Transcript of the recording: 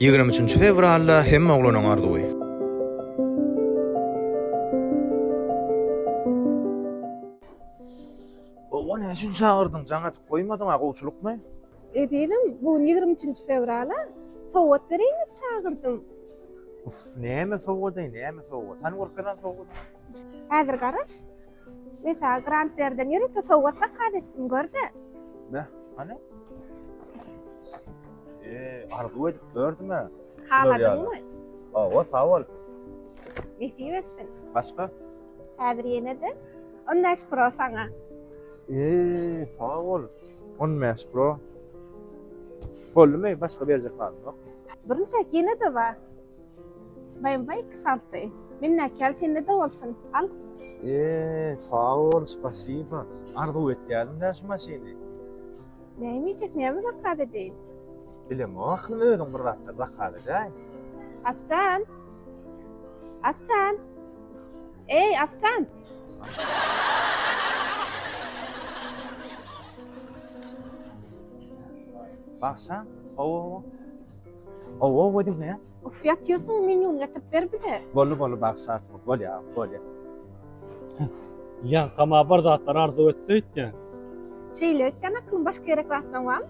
23 fevralda hemme oglanyň arzuwy. O näçe çağırdyň? Jaňa atyp goýmadyň agawçylykmy? Ededim, bu 23 fevrala sowat berýän çağırdım. Uf, näme sowady, näme sowady? Tan gorkadan sowady. Häzir garaş. Mesela grantlerden ýöre sowatsa kadetdim gördi. Ne? Hani? Arzuwy edip gördüme. Haladyňmy? O sağ ol. Nesip etsin. Başka? Häzir ýene-de 15 pro saňa. Sağ ol. 15 pro. Bolmy, başka berjek barmy? Durun tek ýene-de bar. Baýam kısaltdy. Minne keltinde de bolsun. Al. Sağ ol, spasiba. Arzuwy etdiň däş maşiny. Näme näme zakady diýil. Bilem, aklym özüň bir gatda zakady da. Aftan. Aftan. Ey, Aftan. Baksan, o dedim ne? Uf, ýatýarsyň menüň getirip ber bize. Bolu baksan, bol ya. Ya kama bir zatlar arzu etdi. Şeýle ötken aklym başga ýere gatnaň barmy?